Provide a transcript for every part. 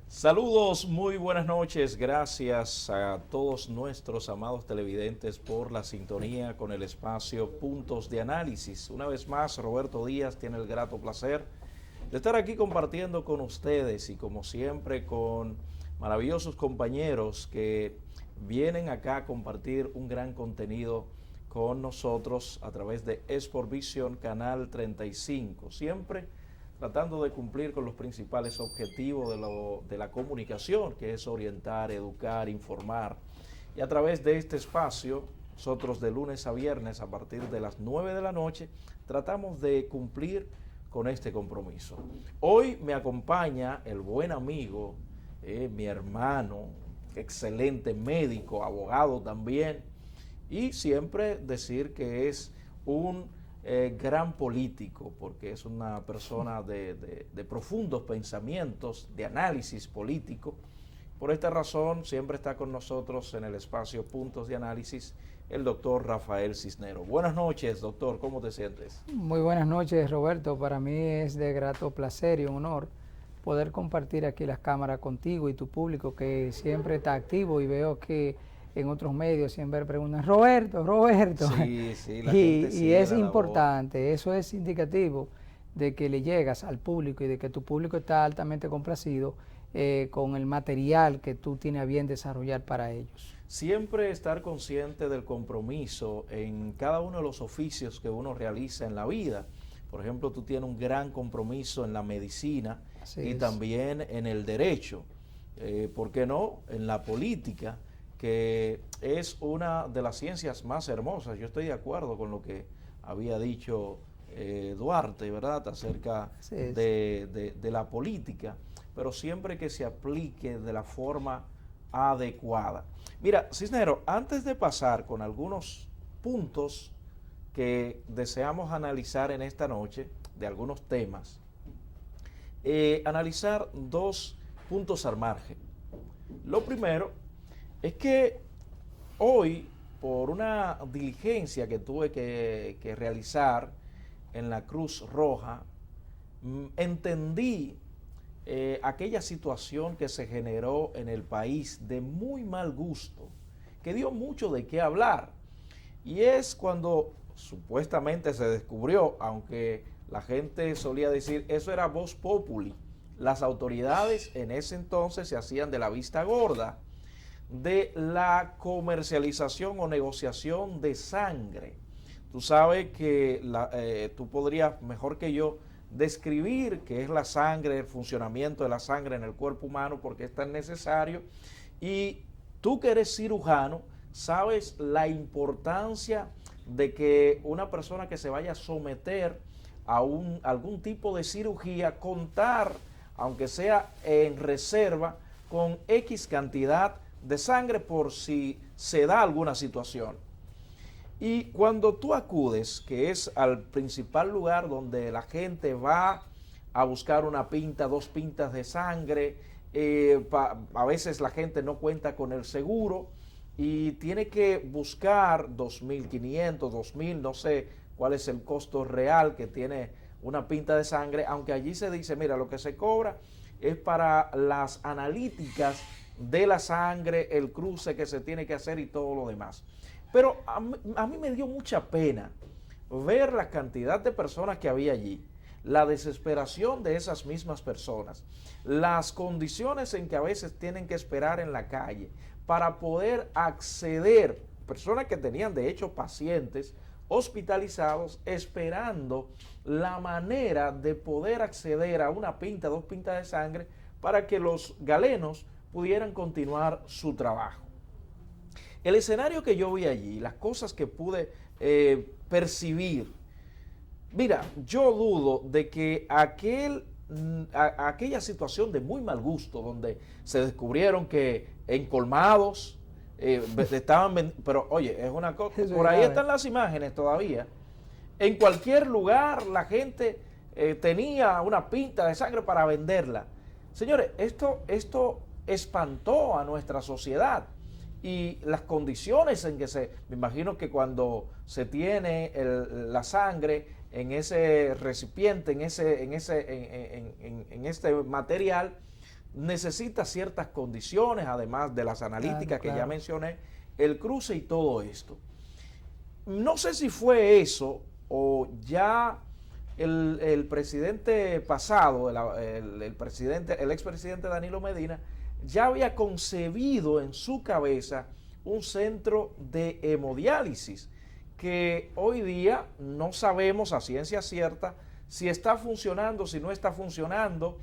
Saludos, muy buenas noches. Gracias a todos nuestros amados televidentes por la sintonía con el espacio Puntos de Análisis. Una vez más, Roberto Díaz tiene el grato placer de estar aquí compartiendo con ustedes y como siempre con maravillosos compañeros que vienen acá a compartir un gran contenido con nosotros a través de Sport Vision Canal 35. Siempre tratando de cumplir con los principales objetivos de la comunicación, que es orientar, educar, informar. Y a través de este espacio, nosotros de lunes a viernes, a partir de las 9 de la noche, tratamos de cumplir con este compromiso. Hoy me acompaña el buen amigo, mi hermano, excelente médico, abogado también, y siempre decir que es un gran político, porque es una persona de profundos pensamientos, de análisis político. Por esta razón, siempre está con nosotros en el espacio Puntos de Análisis el doctor Rafael Cisneros. Buenas noches, doctor, ¿cómo te sientes? Muy buenas noches, Roberto. Para mí es de grato placer y un honor poder compartir aquí las cámaras contigo y tu público que siempre está activo, y veo que en otros medios siempre preguntan, Roberto. Sí, sí, la gente Y sigue es la labor. importante, eso es indicativo de que le llegas al público y de que tu público está altamente complacido con el material que tú tienes a bien desarrollar para ellos. Siempre estar consciente del compromiso en cada uno de los oficios que uno realiza en la vida. Por ejemplo, tú tienes un gran compromiso en la medicina y también en el derecho. ¿Por qué no? En la política, que es una de las ciencias más hermosas. Yo estoy de acuerdo con lo que había dicho Duarte, ¿verdad?, acerca de la política, pero siempre que se aplique de la forma adecuada. Mira, Cisneros, antes de pasar con algunos puntos que deseamos analizar en esta noche, de algunos temas, analizar dos puntos al margen. Lo primero es que hoy, por una diligencia que tuve que realizar en la Cruz Roja, entendí aquella situación que se generó en el país de muy mal gusto, que dio mucho de qué hablar. Y es cuando supuestamente se descubrió, aunque la gente solía decir, eso era vox populi, las autoridades en ese entonces se hacían de la vista gorda, de la comercialización o negociación de sangre. Tú sabes que tú podrías mejor que yo describir qué es la sangre, el funcionamiento de la sangre en el cuerpo humano, porque es tan necesario. Y tú que eres cirujano, sabes la importancia de que una persona que se vaya a someter a algún tipo de cirugía, contar, aunque sea en reserva, con X cantidad de sangre por si se da alguna situación. Y cuando tú acudes, que es al principal lugar donde la gente va a buscar una pinta, dos pintas de sangre, a veces la gente no cuenta con el seguro y tiene que buscar 2.500, 2.000, no sé cuál es el costo real que tiene una pinta de sangre, aunque allí se dice, mira, lo que se cobra es para las analíticas de la sangre, el cruce que se tiene que hacer y todo lo demás. Pero a mí me dio mucha pena ver la cantidad de personas que había allí, la desesperación de esas mismas personas, las condiciones en que a veces tienen que esperar en la calle para poder acceder, personas que tenían de hecho pacientes hospitalizados esperando la manera de poder acceder a una pinta, dos pintas de sangre para que los galenos pudieran continuar su trabajo. El escenario que yo vi allí, las cosas que pude percibir, mira, yo dudo de que aquella situación de muy mal gusto, donde se descubrieron que en colmados estaban, pero oye, es una cosa, por ahí están las imágenes todavía, en cualquier lugar la gente tenía una pinta de sangre para venderla. Señores, esto espantó a nuestra sociedad. Y las condiciones en que me imagino que cuando se tiene la sangre en ese recipiente, en este material, necesita ciertas condiciones, además de las analíticas que ya mencioné, el cruce y todo esto. No sé si fue eso o ya el presidente pasado, el expresidente Danilo Medina, ya había concebido en su cabeza un centro de hemodiálisis que hoy día no sabemos a ciencia cierta si está funcionando, si no está funcionando.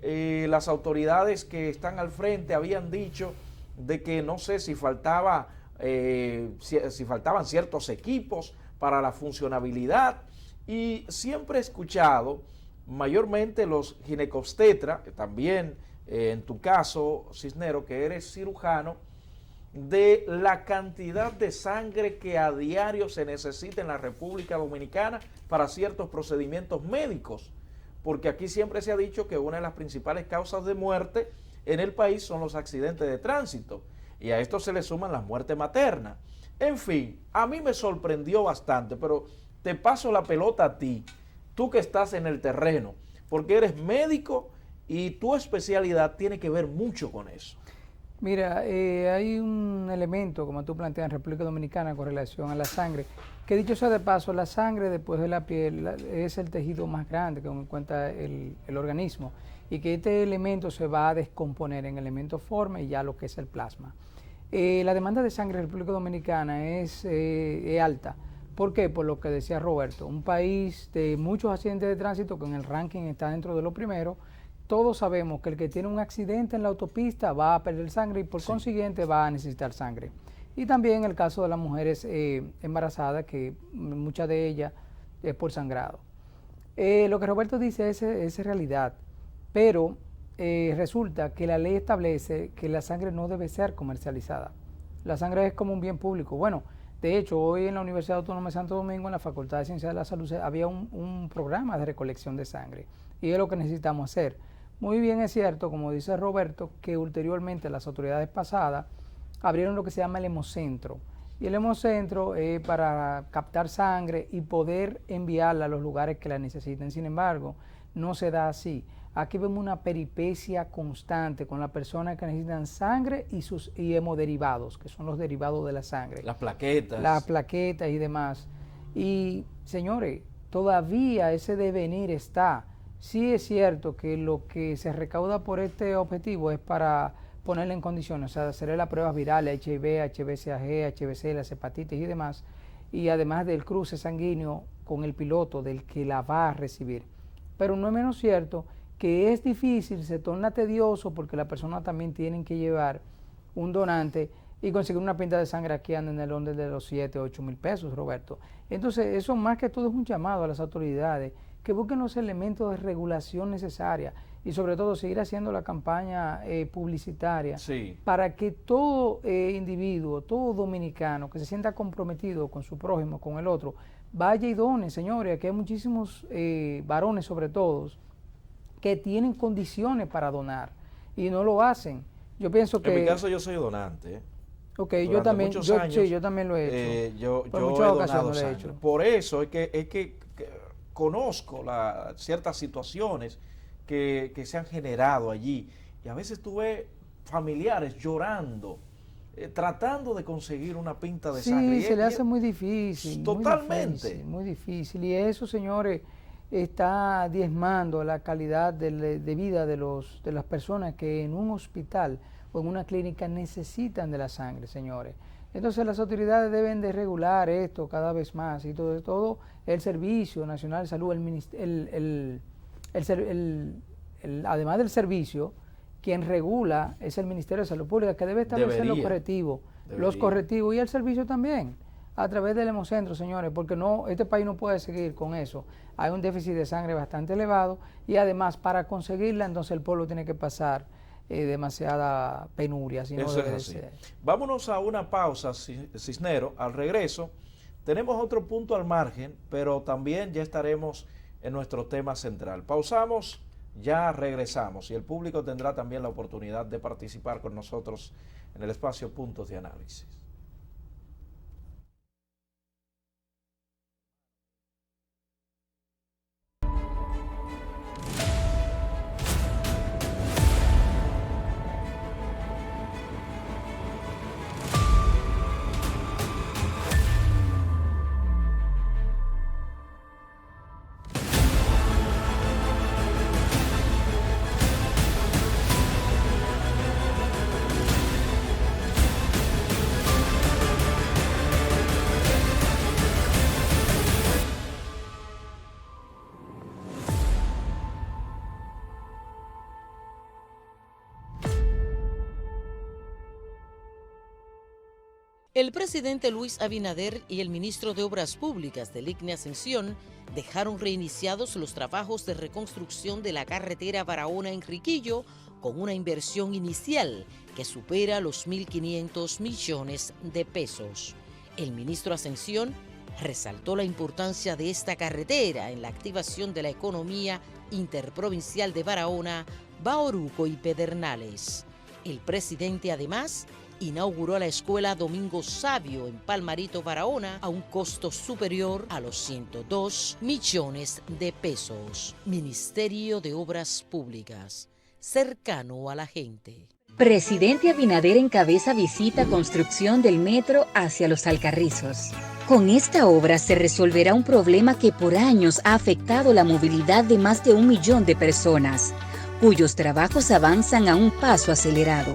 Las autoridades que están al frente habían dicho de que no sé si faltaban ciertos equipos para la funcionabilidad, y siempre he escuchado, mayormente los ginecobstetras, también en tu caso, Cisnero, que eres cirujano, de la cantidad de sangre que a diario se necesita en la República Dominicana para ciertos procedimientos médicos, porque aquí siempre se ha dicho que una de las principales causas de muerte en el país son los accidentes de tránsito, y a esto se le suman las muertes maternas. En fin, a mí me sorprendió bastante, pero te paso la pelota a ti, tú que estás en el terreno, porque eres médico y tu especialidad tiene que ver mucho con eso. Mira, hay un elemento, como tú planteas, en República Dominicana con relación a la sangre, que dicho sea de paso, la sangre después de la piel es el tejido más grande que cuenta el organismo, y que este elemento se va a descomponer en elementos forma y ya lo que es el plasma. La demanda de sangre en República Dominicana es alta. ¿Por qué? Por lo que decía Roberto, un país de muchos accidentes de tránsito que en el ranking está dentro de lo primero. Todos sabemos que el que tiene un accidente en la autopista va a perder sangre y por consiguiente va a necesitar sangre. Y también el caso de las mujeres embarazadas, que muchas de ellas es por sangrado. Lo que Roberto dice es realidad, pero resulta que la ley establece que la sangre no debe ser comercializada. La sangre es como un bien público. Bueno, de hecho, hoy en la Universidad Autónoma de Santo Domingo, en la Facultad de Ciencias de la Salud, había un programa de recolección de sangre, y es lo que necesitamos hacer. Muy bien es cierto, como dice Roberto, que ulteriormente las autoridades pasadas abrieron lo que se llama el hemocentro. Y el hemocentro es para captar sangre y poder enviarla a los lugares que la necesiten. Sin embargo, no se da así. Aquí vemos una peripecia constante con las personas que necesitan sangre y hemoderivados, que son los derivados de la sangre. Las plaquetas. Las plaquetas y demás. Y, señores, todavía ese devenir está. Sí es cierto que lo que se recauda por este objetivo es para ponerle en condiciones, o sea, hacerle las pruebas virales, HIV, HBsAg, HBC, las hepatitis y demás, y además del cruce sanguíneo con el piloto del que la va a recibir. Pero no es menos cierto que es difícil, se torna tedioso, porque la persona también tiene que llevar un donante y conseguir una pinta de sangre aquí anda en el orden de los 7 o 8 mil pesos, Roberto. Entonces, eso más que todo es un llamado a las autoridades que busquen los elementos de regulación necesarios y sobre todo seguir haciendo la campaña publicitaria para que todo individuo, todo dominicano que se sienta comprometido con su prójimo, con el otro, vaya y done, señores. Aquí hay muchísimos varones sobre todo que tienen condiciones para donar y no lo hacen. Yo pienso que... En mi caso yo soy donante. Ok, yo también, yo también lo he hecho. Yo he donado sangre. Por eso es que conozco ciertas situaciones que se han generado allí, y a veces tú ves familiares llorando, tratando de conseguir una pinta de sangre. Sí, se le hace muy difícil. Totalmente. Muy difícil. Y eso, señores, está diezmando la calidad de vida de las personas que en un hospital o en una clínica necesitan de la sangre, señores. Entonces las autoridades deben de regular esto cada vez más, y todo el Servicio Nacional de Salud, además del servicio, quien regula es el Ministerio de Salud Pública, que debe establecer los correctivos y el servicio también, a través del hemocentro, señores, porque este país no puede seguir con eso. Hay un déficit de sangre bastante elevado, y además para conseguirla entonces el pueblo tiene que pasar demasiada penuria. Si no eso es así. Vámonos a una pausa, Cisnero. Al regreso tenemos otro punto al margen, pero también ya estaremos en nuestro tema central. Pausamos, ya regresamos, y el público tendrá también la oportunidad de participar con nosotros en el espacio Puntos de Análisis. El presidente Luis Abinader y el ministro de Obras Públicas del ICNE Ascensión dejaron reiniciados los trabajos de reconstrucción de la carretera Barahona-Enriquillo con una inversión inicial que supera los 1.500 millones de pesos. El ministro Ascensión resaltó la importancia de esta carretera en la activación de la economía interprovincial de Barahona, Bauruco y Pedernales. El presidente además inauguró la escuela Domingo Sabio en Palmarito, Barahona, a un costo superior a los 102 millones de pesos. Ministerio de Obras Públicas, cercano a la gente. Presidente Abinader encabeza visita construcción del metro hacia Los Alcarrizos. Con esta obra se resolverá un problema que por años ha afectado la movilidad de más de 1 millón de personas, cuyos trabajos avanzan a un paso acelerado.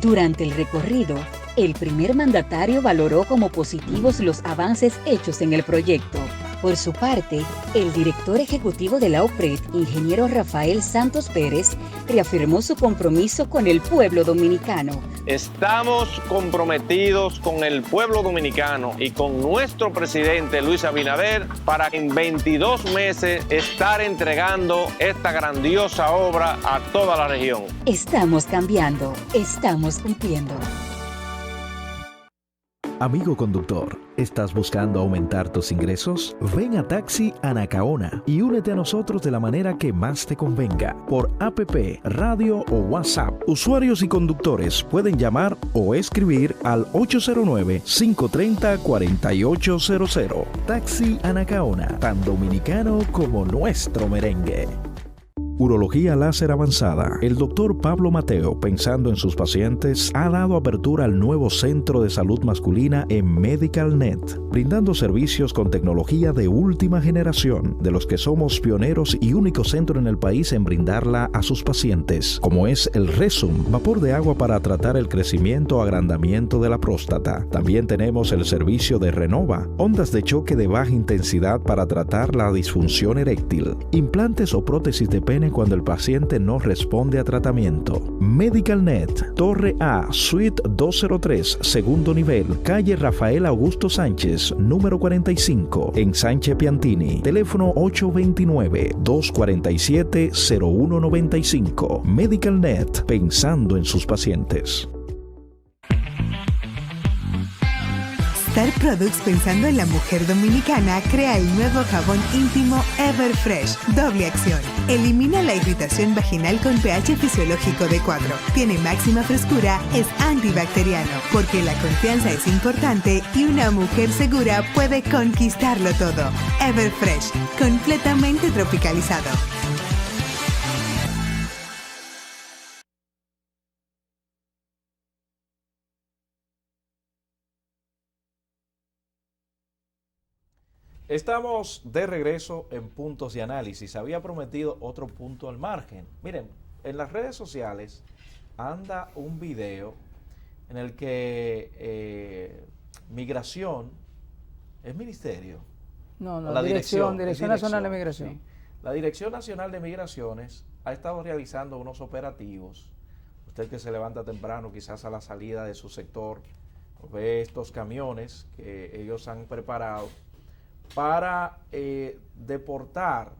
Durante el recorrido, el primer mandatario valoró como positivos los avances hechos en el proyecto. Por su parte, el director ejecutivo de la OPRED, ingeniero Rafael Santos Pérez, reafirmó su compromiso con el pueblo dominicano. Estamos comprometidos con el pueblo dominicano y con nuestro presidente Luis Abinader para en 22 meses estar entregando esta grandiosa obra a toda la región. Estamos cambiando, estamos cumpliendo. Amigo conductor, ¿estás buscando aumentar tus ingresos? Ven a Taxi Anacaona y únete a nosotros de la manera que más te convenga, por APP, radio o WhatsApp. Usuarios y conductores pueden llamar o escribir al 809-530-4800. Taxi Anacaona, tan dominicano como nuestro merengue. Urología láser avanzada. El doctor Pablo Mateo, pensando en sus pacientes, ha dado apertura al nuevo centro de salud masculina en MedicalNet, brindando servicios con tecnología de última generación, de los que somos pioneros y único centro en el país en brindarla a sus pacientes, como es el Resum, vapor de agua para tratar el crecimiento o agrandamiento de la próstata. También tenemos el servicio de Renova, ondas de choque de baja intensidad para tratar la disfunción eréctil, implantes o prótesis de pene cuando el paciente no responde a tratamiento. MedicalNet, Torre A, Suite 203, segundo nivel, calle Rafael Augusto Sánchez, número 45, en Sánchez Piantini. Teléfono 829-247-0195. MedicalNet, pensando en sus pacientes. Star Products, pensando en la mujer dominicana, crea el nuevo jabón íntimo Everfresh, doble acción. Elimina la irritación vaginal con pH fisiológico de 4. Tiene máxima frescura, es antibacteriano, porque la confianza es importante y una mujer segura puede conquistarlo todo. Everfresh, completamente tropicalizado. Estamos de regreso en Puntos de Análisis. Había prometido otro punto al margen. Miren, en las redes sociales anda un video en el que migración, ¿es ministerio? No, La Dirección Nacional de Migración. Sí. La Dirección Nacional de Migraciones ha estado realizando unos operativos. Usted que se levanta temprano, quizás a la salida de su sector, ve estos camiones que ellos han preparado para deportar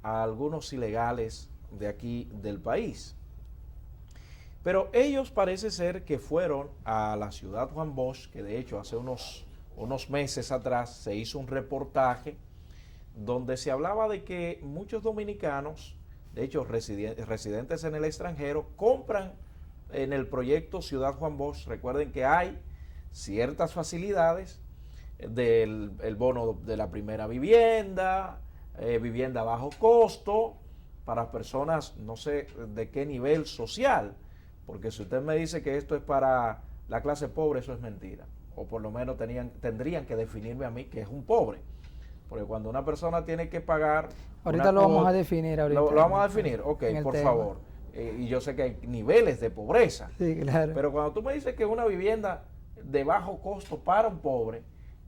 a algunos ilegales de aquí del país. Pero ellos parece ser que fueron a la ciudad Juan Bosch, que de hecho hace unos meses atrás se hizo un reportaje donde se hablaba de que muchos dominicanos, de hecho residentes en el extranjero, compran en el proyecto Ciudad Juan Bosch. Recuerden que hay ciertas facilidades del el bono de la primera vivienda, vivienda a bajo costo, para personas no sé de qué nivel social, porque si usted me dice que esto es para la clase pobre, eso es mentira, o por lo menos tendrían que definirme a mí que es un pobre, porque cuando una persona tiene que pagar... Ahorita lo vamos a definir. Lo vamos a definir, ok, por favor, y yo sé que hay niveles de pobreza, sí, claro. Pero cuando tú me dices que una vivienda de bajo costo para un pobre,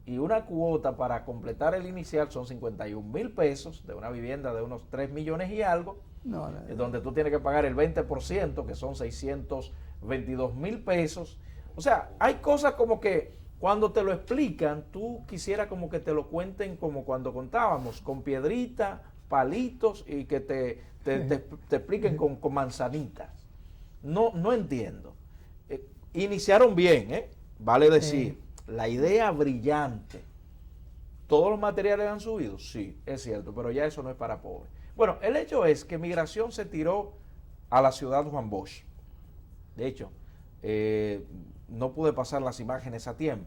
y una cuota para completar el inicial son 51,000 pesos de una vivienda de unos 3 millones y algo, donde tú tienes que pagar el 20%, que son 622,000 pesos. O sea, hay cosas como que Cuando te lo explican, tú quisieras como que te lo cuenten como cuando contábamos, con piedrita, palitos y que te expliquen con manzanitas. No entiendo. Iniciaron bien, vale decir, la idea brillante. ¿Todos los materiales han subido? Sí, es cierto, pero ya eso no es para pobres. Bueno, el hecho es que Migración se tiró a la ciudad Juan Bosch. De hecho, no pude pasar las imágenes a tiempo,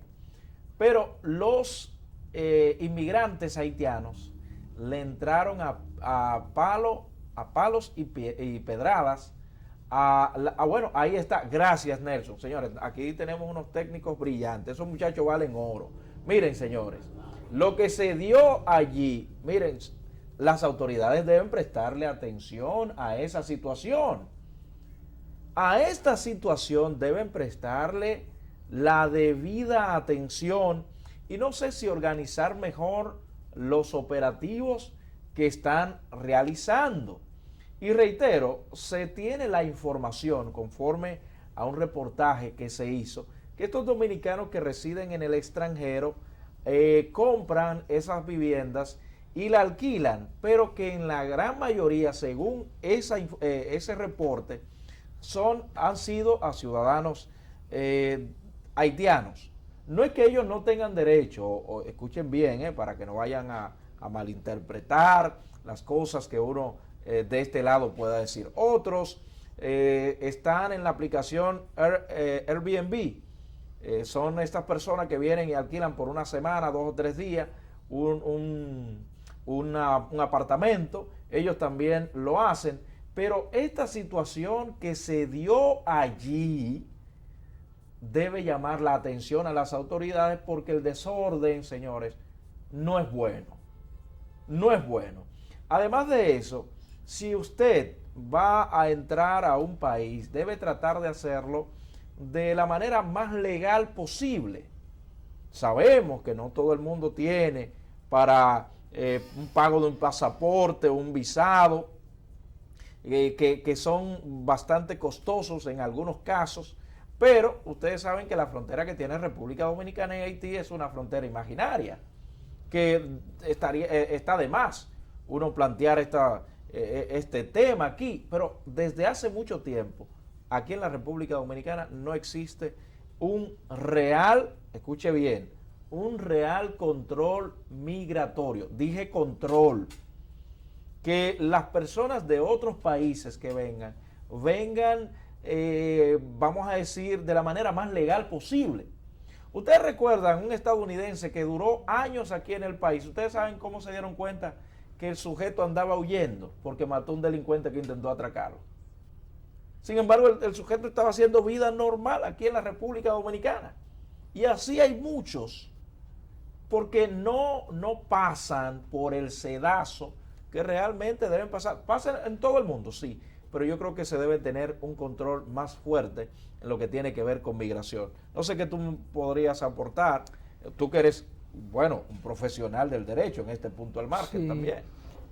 pero los inmigrantes haitianos le entraron a palos y pedradas. Bueno, ahí está. Gracias, Nelson. Señores, aquí tenemos unos técnicos brillantes. Esos muchachos valen oro. Miren, señores, lo que se dio allí, miren, las autoridades deben prestarle atención a esa situación. A esta situación deben prestarle la debida atención y no sé si organizar mejor los operativos que están realizando. Y reitero, se tiene la información conforme a un reportaje que se hizo, que estos dominicanos que residen en el extranjero compran esas viviendas y la alquilan, pero que en la gran mayoría, según ese reporte, han sido a ciudadanos haitianos. No es que ellos no tengan derecho, o escuchen bien, para que no vayan a malinterpretar las cosas que uno de este lado pueda decir. Otros están en la aplicación Airbnb. Son estas personas que vienen y alquilan por una semana, 2 o 3 días, un apartamento. Ellos también lo hacen. Pero esta situación que se dio allí debe llamar la atención a las autoridades porque el desorden, señores, no es bueno. No es bueno. Además de eso, si usted va a entrar a un país, debe tratar de hacerlo de la manera más legal posible. Sabemos que no todo el mundo tiene para un pago de un pasaporte, un visado, que son bastante costosos en algunos casos, pero ustedes saben que la frontera que tiene República Dominicana y Haití es una frontera imaginaria, que está de más uno plantear este tema aquí, pero desde hace mucho tiempo aquí en la República Dominicana no existe un real, escuche bien, un real control migratorio. Dije control. Que las personas de otros países que vengan, vamos a decir, de la manera más legal posible. Ustedes recuerdan un estadounidense que duró años aquí en el país. Ustedes saben cómo se dieron cuenta que el sujeto andaba huyendo porque mató a un delincuente que intentó atracarlo. Sin embargo, el sujeto estaba haciendo vida normal aquí en la República Dominicana. Y así hay muchos, porque no pasan por el sedazo que realmente deben pasar. Pasan en todo el mundo, sí, pero yo creo que se debe tener un control más fuerte en lo que tiene que ver con migración. No sé qué tú podrías aportar, tú que eres, bueno, un profesional del derecho en este punto del margen también.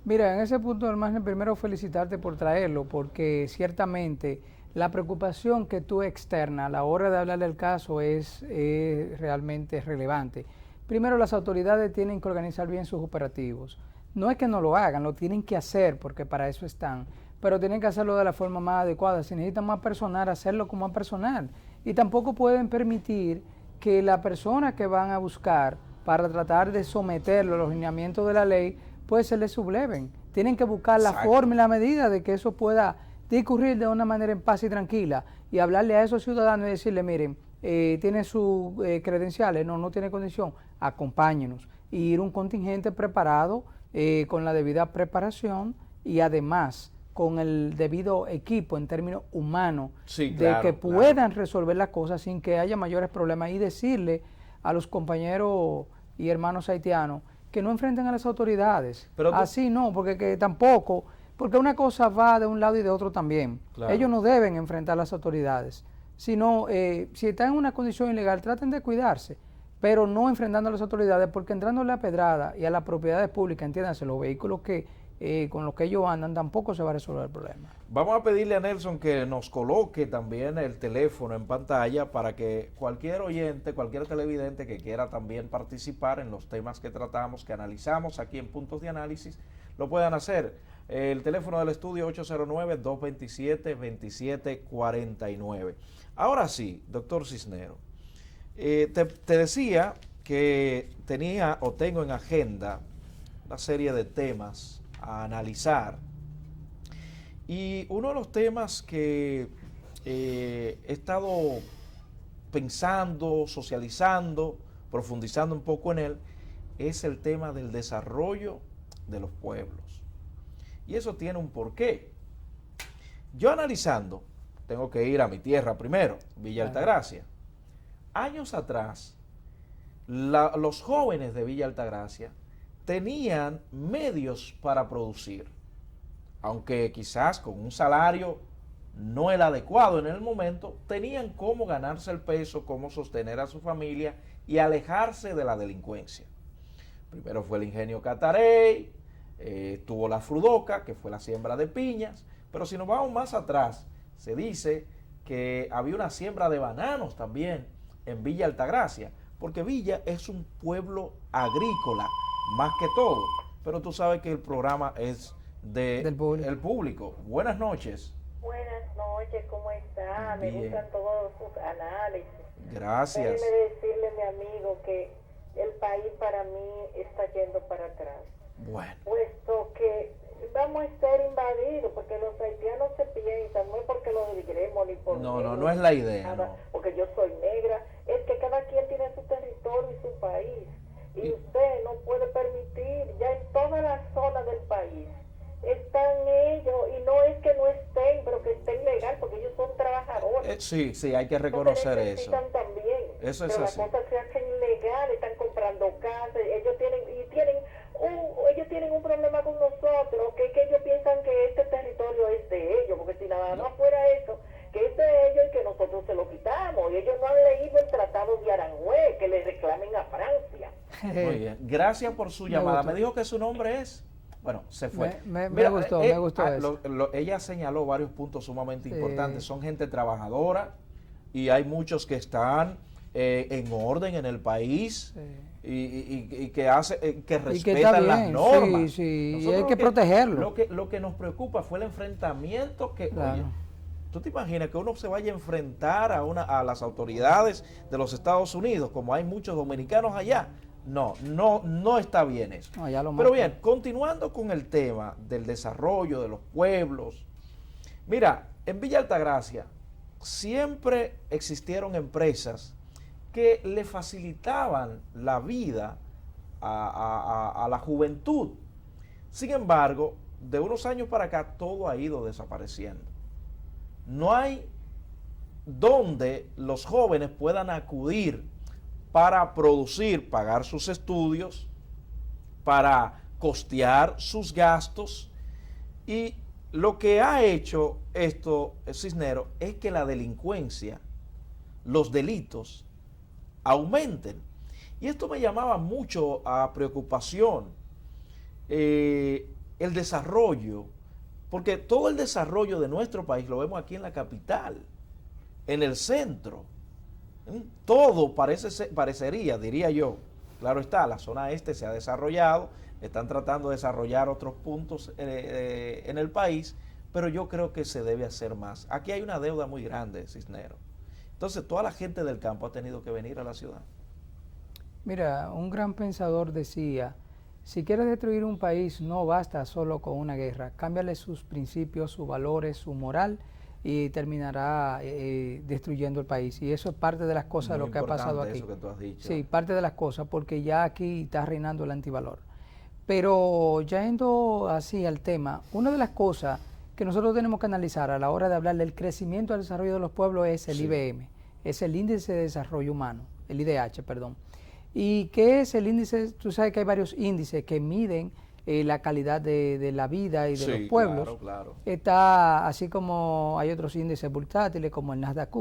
Mira, en ese punto del margen, primero felicitarte por traerlo, porque ciertamente la preocupación que tú externas a la hora de hablar del caso es realmente relevante. Primero, las autoridades tienen que organizar bien sus operativos. No es que no lo hagan, lo tienen que hacer porque para eso están, pero tienen que hacerlo de la forma más adecuada. Si necesitan más personal, hacerlo con más personal. Y tampoco pueden permitir que la persona que van a buscar para tratar de someterlo a los lineamientos de la ley, pues se les subleven. Tienen que buscar la forma y la medida de que eso pueda discurrir de una manera en paz y tranquila y hablarle a esos ciudadanos y decirle, miren, tiene sus credenciales, no tiene condición, acompáñenos. Y ir un contingente preparado, con la debida preparación y además con el debido equipo en términos humanos, de que puedan resolver las cosas sin que haya mayores problemas y decirle a los compañeros y hermanos haitianos que no enfrenten a las autoridades. Pero así no, porque tampoco, porque una cosa va de un lado y de otro también. Claro. Ellos no deben enfrentar a las autoridades, sino si están en una condición ilegal, traten de cuidarse, pero no enfrentando a las autoridades, porque entrándole a pedrada y a las propiedades públicas, entiéndanse, los vehículos que con lo que ellos andan, tampoco se va a resolver el problema. Vamos a pedirle a Nelson que nos coloque también el teléfono en pantalla para que cualquier oyente, cualquier televidente que quiera también participar en los temas que tratamos, que analizamos aquí en Puntos de Análisis, lo puedan hacer. El teléfono del estudio 809-227-2749. Ahora sí, doctor Cisnero, te decía que tenía o tengo en agenda una serie de temas a analizar, y uno de los temas que he estado pensando, socializando, profundizando un poco en él, es el tema del desarrollo de los pueblos. Y eso tiene un porqué. Yo analizando, tengo que ir a mi tierra primero, Villa Altagracia. Años atrás, los jóvenes de Villa Altagracia tenían medios para producir, aunque quizás con un salario no el adecuado en el momento, tenían cómo ganarse el peso, cómo sostener a su familia y alejarse de la delincuencia. Primero fue el ingenio Catarey, tuvo la Frudoca, que fue la siembra de piñas, pero si nos vamos más atrás, se dice que había una siembra de bananos también en Villa Altagracia, porque Villa es un pueblo agrícola, más que todo, pero tú sabes que el programa es del público. Buenas noches. Buenas noches, ¿cómo está? Me gustan todos sus análisis. Gracias. Déjeme decirle, mi amigo, que el país para mí está yendo para atrás. Bueno. Puesto que vamos a estar invadidos, porque los haitianos se piensan, no es porque lo digremos ni por no es la idea. Nada, no. Porque yo soy negra, es que cada quien tiene su territorio y su país. Y usted no puede permitir, ya en todas las zonas del país están ellos, y no es que no estén, pero que estén legal, porque ellos son trabajadores. Sí, hay que reconocer eso. También, eso es pero así. las cosas se hacen ilegales, están comprando casas, ellos tienen un problema con nosotros, que ellos piensan que este territorio es de ellos, porque si nada más fuera eso, que es de ellos y que nosotros se lo quitamos, y ellos no han leído el Tratado de Aranjuez, que le reclamen a Francia. Muy bien, gracias por su llamada. Me dijo que su nombre es... Bueno, se fue. Me gustó eso. Ella señaló varios puntos sumamente importantes. Son gente trabajadora y hay muchos que están en orden en el país y que respetan las normas. Y hay que protegerlo. Lo que nos preocupa fue el enfrentamiento que... Claro. Oye, ¿tú te imaginas que uno se vaya a enfrentar a las autoridades de los Estados Unidos, como hay muchos dominicanos allá? No está bien eso. Pero bien, continuando con el tema del desarrollo de los pueblos. Mira, en Villa Altagracia siempre existieron empresas que le facilitaban la vida a la juventud. Sin embargo, de unos años para acá todo ha ido desapareciendo. No hay donde los jóvenes puedan acudir para producir, pagar sus estudios, para costear sus gastos, y lo que ha hecho esto, Cisnero, es que la delincuencia, los delitos, aumenten. Y esto me llamaba mucho a preocupación, el desarrollo, porque todo el desarrollo de nuestro país lo vemos aquí en la capital, en el centro. Todo parecería, diría yo, claro está, la zona este se ha desarrollado, están tratando de desarrollar otros puntos en el país, pero yo creo que se debe hacer más. Aquí hay una deuda muy grande, Cisnero. Entonces toda la gente del campo ha tenido que venir a la ciudad. Mira, un gran pensador decía, si quieres destruir un país no basta solo con una guerra, cámbiale sus principios, sus valores, su moral, y terminará destruyendo el país. Y eso es parte de las cosas de lo que ha pasado aquí. Eso que tú has dicho. Sí, parte de las cosas, porque ya aquí está reinando el antivalor. Pero ya yendo así al tema, una de las cosas que nosotros tenemos que analizar a la hora de hablar del crecimiento y del desarrollo de los pueblos es el IBM, es el Índice de Desarrollo Humano, el IDH, perdón. ¿Y qué es el índice? Tú sabes que hay varios índices que miden la calidad de la vida y de los pueblos. Claro. Está así como hay otros índices bursátiles como el Nasdaq.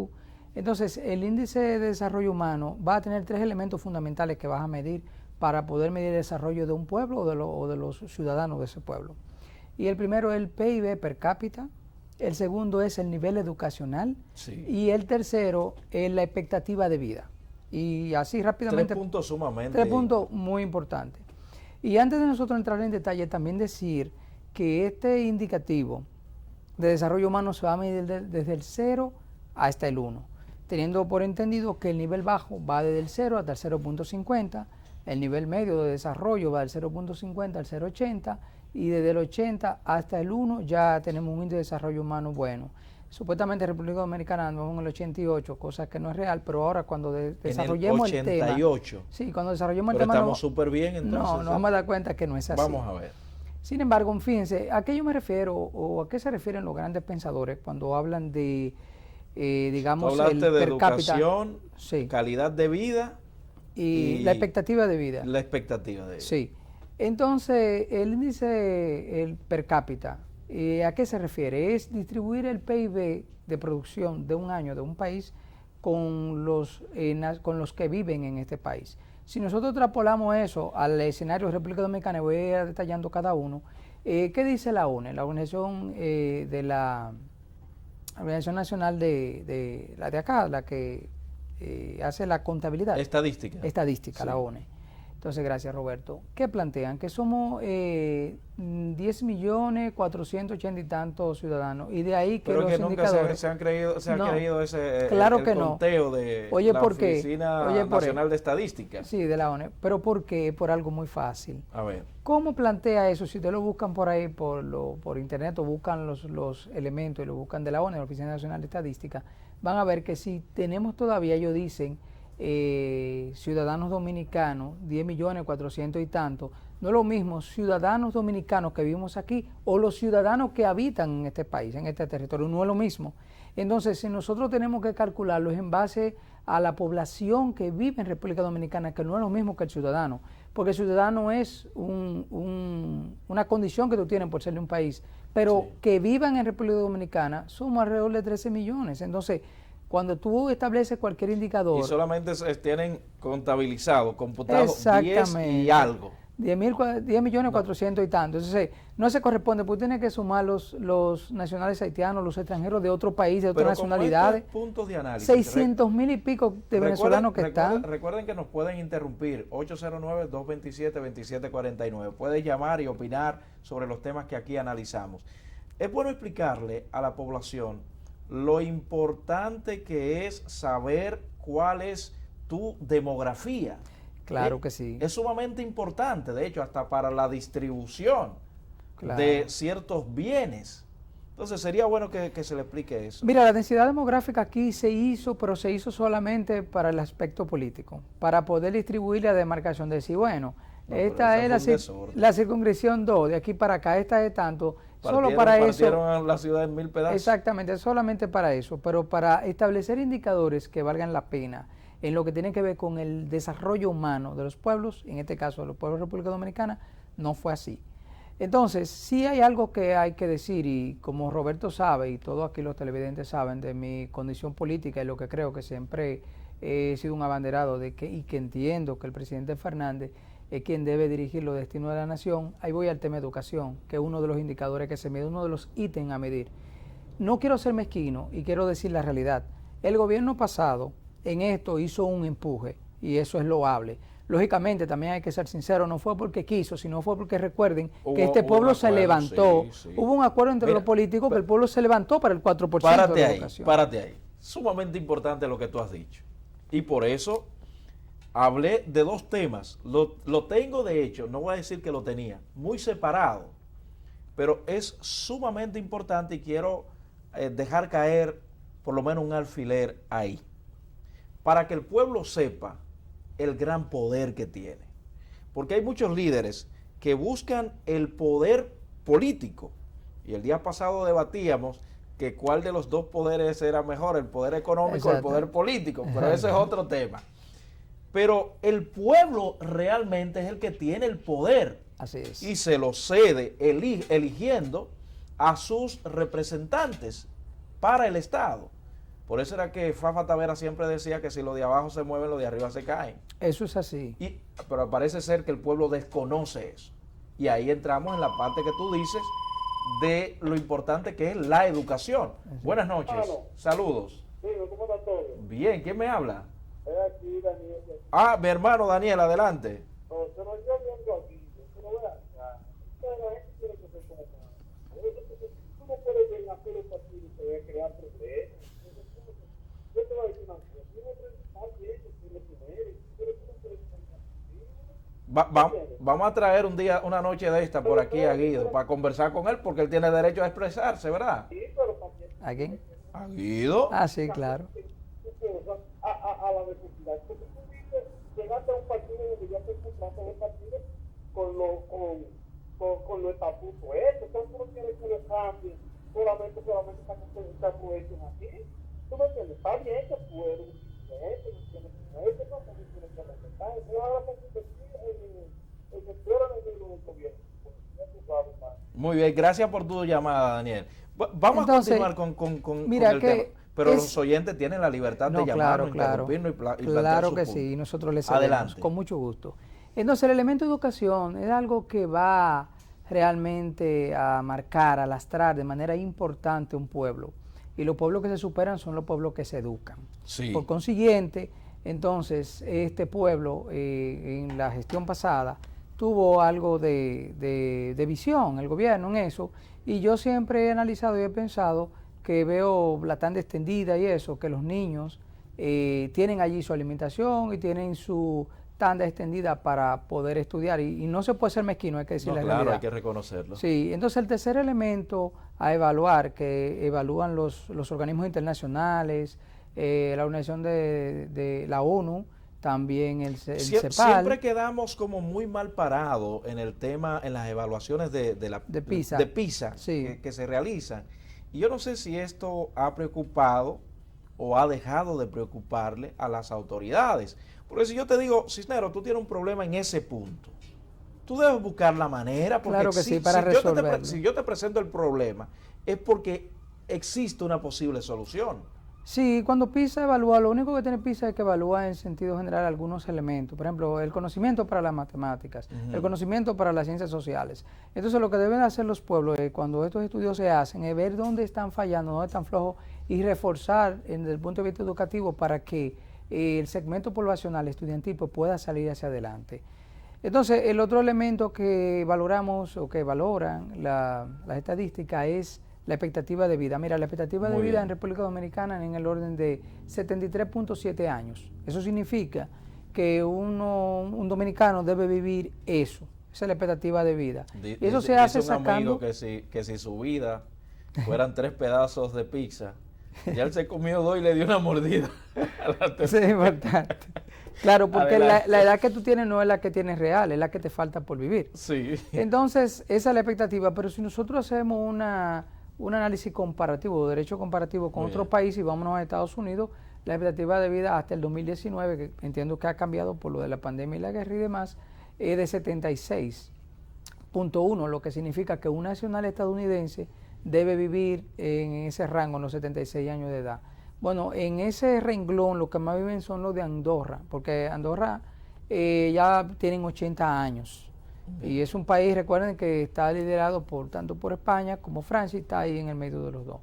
Entonces, el índice de desarrollo humano va a tener 3 elementos fundamentales que vas a medir para poder medir el desarrollo de un pueblo o de los ciudadanos de ese pueblo. Y el primero es el PIB per cápita, el segundo es el nivel educacional y el tercero es la expectativa de vida. Y así rápidamente. 3 puntos sumamente. 3 puntos muy importantes. Y antes de nosotros entrar en detalle, también decir que este indicativo de desarrollo humano se va a medir desde el 0 hasta el 1, teniendo por entendido que el nivel bajo va desde el 0 hasta el 0.50, el nivel medio de desarrollo va del 0.50 al 0.80 y desde el 80 hasta el 1 ya tenemos un índice de desarrollo humano bueno. Supuestamente en República Dominicana andamos en el 88, cosa que no es real, pero ahora cuando desarrollemos el tema... 88. Sí, cuando desarrollemos el tema... Pero estamos súper bien entonces. No, nos vamos a dar cuenta que no es así. Vamos a ver. Sin embargo, fíjense, ¿a qué yo me refiero o a qué se refieren los grandes pensadores cuando hablan de, digamos, el per educación, cápita, calidad de vida y la expectativa de vida? La expectativa de vida. Sí. Entonces, el índice el per cápita, ¿a qué se refiere? Es distribuir el PIB de producción de un año de un país con los que viven en este país. Si nosotros extrapolamos eso al escenario de República Dominicana, y voy a ir detallando cada uno, ¿qué dice la ONE? La Organización la Organización Nacional de la de acá, la que hace la contabilidad. Estadística. Estadística, sí. La ONE. Entonces, gracias, Roberto. ¿Qué plantean? Que somos 10.480.000 y tantos ciudadanos. Y de ahí que pero los que nunca indicadores... se ha creído ese claro el conteo de la Oficina Nacional de Estadística. Sí, de la ONE. ¿Pero por qué? Por algo muy fácil. A ver. ¿Cómo plantea eso? Si ustedes lo buscan por ahí, por internet, o buscan los elementos y lo buscan de la ONE, la Oficina Nacional de Estadística, van a ver que si tenemos todavía, ellos dicen... ciudadanos dominicanos, 10.400.000 y tantos, no es lo mismo ciudadanos dominicanos que vivimos aquí o los ciudadanos que habitan en este país, en este territorio, no es lo mismo. Entonces, si nosotros tenemos que calcularlo es en base a la población que vive en República Dominicana, que no es lo mismo que el ciudadano, porque el ciudadano es una condición que tú tienes por ser de un país, pero sí, que vivan en República Dominicana somos alrededor de 13 millones. Entonces, cuando tú estableces cualquier indicador... Y solamente tienen contabilizado, computado 10 y algo. 10.400.000 y tanto. Entonces, no se corresponde, porque tiene que sumar los nacionales haitianos, los extranjeros de otro país, de otras nacionalidades. Puntos de análisis. 600.000 y pico de venezolanos que están. Recuerden que nos pueden interrumpir, 809-227-2749. Puedes llamar y opinar sobre los temas que aquí analizamos. Es bueno explicarle a la población lo importante que es saber cuál es tu demografía. Claro que sí. Es sumamente importante, de hecho, hasta para la distribución de ciertos bienes. Entonces, sería bueno que se le explique eso. Mira, la densidad demográfica aquí se hizo, pero se hizo solamente para el aspecto político, para poder distribuir la demarcación de decir, bueno, esta es la circunscripción 2, de aquí para acá, esta es tanto. Solo para eso. Partieron la ciudad en 1000 pedazos. Exactamente, solamente para eso, pero para establecer indicadores que valgan la pena en lo que tiene que ver con el desarrollo humano de los pueblos, en este caso de los pueblos de República Dominicana, no fue así. Entonces, sí hay algo que hay que decir, y como Roberto sabe, y todos aquí los televidentes saben de mi condición política y lo que creo que siempre he sido un abanderado de y que entiendo que el presidente Fernández es quien debe dirigir los destinos de la nación. Ahí voy al tema de educación, que es uno de los indicadores que se mide, uno de los ítems a medir. No quiero ser mezquino y quiero decir la realidad. El gobierno pasado en esto hizo un empuje y eso es loable. Lógicamente, también hay que ser sincero, no fue porque quiso, sino fue porque recuerden que este pueblo se levantó. Sí. Hubo un acuerdo entre los políticos que el pueblo se levantó para el 4% de la educación. Párate ahí. Sumamente importante lo que tú has dicho. Y por eso hablé de dos temas. Lo tengo, de hecho, no voy a decir que lo tenía, muy separado, pero es sumamente importante y quiero dejar caer por lo menos un alfiler ahí, para que el pueblo sepa el gran poder que tiene. Porque hay muchos líderes que buscan el poder político, y el día pasado debatíamos que cuál de los dos poderes era mejor, el poder económico o el poder político, pero ese es otro tema. Pero el pueblo realmente es el que tiene el poder. Así es. Y se lo cede eligiendo a sus representantes para el Estado. Por eso era que Fafa Tavera siempre decía que si los de abajo se mueven, los de arriba se caen. Eso es así. Pero parece ser que el pueblo desconoce eso. Y ahí entramos en la parte que tú dices, de lo importante que es la educación. Buenas noches, saludos. ¿Cómo está todo? Bien, ¿quién me habla? Es aquí, Daniel. Mi hermano Daniel, adelante. Pero yo vengo aquí, pero vea, la gente tiene que ser como tú no puedes venir a hacer el partido y te voy a crear problemas. Yo te voy a decir una cosa, tú no puedes estar bien, tú eres primero, pero tú no puedes estar bien. Vamos a traer un día, una noche de esta por aquí a Guido para conversar con él porque él tiene derecho a expresarse, ¿verdad? Sí, pero también. ¿A quién? ¿A Guido? Ah, sí, claro. A la necesidad. Porque tú dices, llegaste a un partido donde ya te encontraste en el partido con los estatutos. Entonces tú no quieres que lo cambien solamente para que se aprovechen así. ¿Tú me entiendes? Está bien que tú eres un presidente, no tienes que respetar. Pero ahora se convertir en el peor enemigo del gobierno. Muy bien, gracias por tu llamada, Daniel. Vamos Entonces, a continuar con mira el tema. Pero los oyentes tienen la libertad de llamarnos, interrumpirnos y plantear claro su que punto. sí, nosotros les cedemos Adelante. con mucho gusto. Entonces, el elemento educación es algo que va realmente a marcar, a lastrar de manera importante un pueblo. Y los pueblos que se superan son los pueblos que se educan. Sí. Por consiguiente, entonces, este pueblo en la gestión pasada tuvo algo de visión, el gobierno en eso, y yo siempre he analizado y he pensado que veo la tanda extendida y eso, que los niños tienen allí su alimentación y tienen su tanda extendida para poder estudiar, y no se puede ser mezquino, hay que decir la realidad. Claro, hay que reconocerlo. Sí, entonces el tercer elemento a evaluar, que evalúan los organismos internacionales, la organización de la ONU, también el CEPAL. Siempre quedamos como muy mal parados en el tema, en las evaluaciones de PISA sí. que se realizan. Y yo no sé si esto ha preocupado o ha dejado de preocuparle a las autoridades. Porque si yo te digo, Cisneros, tú tienes un problema en ese punto, tú debes buscar la manera. Porque claro que sí, para resolverlo. Si yo te presento el problema, es porque existe una posible solución. Sí, cuando PISA evalúa, lo único que tiene PISA es que evalúa en sentido general algunos elementos. Por ejemplo, el conocimiento para las matemáticas, el conocimiento para las ciencias sociales. Entonces, lo que deben hacer los pueblos cuando estos estudios se hacen es ver dónde están fallando, dónde están flojos y reforzar desde el punto de vista educativo para que el segmento poblacional estudiantil pues, pueda salir hacia adelante. Entonces, el otro elemento que valoramos o que valoran las estadísticas es la expectativa de vida. Mira, la expectativa de vida en República Dominicana en el orden de 73.7 años. Eso significa que un dominicano debe vivir eso. Esa es la expectativa de vida. Y eso se hace sacando... Amigo que si su vida fueran 3 pedazos de pizza, ya él se comió 2 y le dio una mordida a la tercera. Eso es importante. Claro, porque la edad que tú tienes no es la que tienes real, es la que te falta por vivir. Sí. Entonces, esa es la expectativa. Pero si nosotros hacemos un análisis comparativo, derecho comparativo con otros países y vámonos a Estados Unidos, la expectativa de vida hasta el 2019, que entiendo que ha cambiado por lo de la pandemia y la guerra y demás, es de 76.1, lo que significa que un nacional estadounidense debe vivir en ese rango, en los 76 años de edad. Bueno, en ese renglón lo que más viven son los de Andorra, porque Andorra ya tienen 80 años. Y es un país, recuerden, que está liderado tanto por España como Francia, y está ahí en el medio de los dos.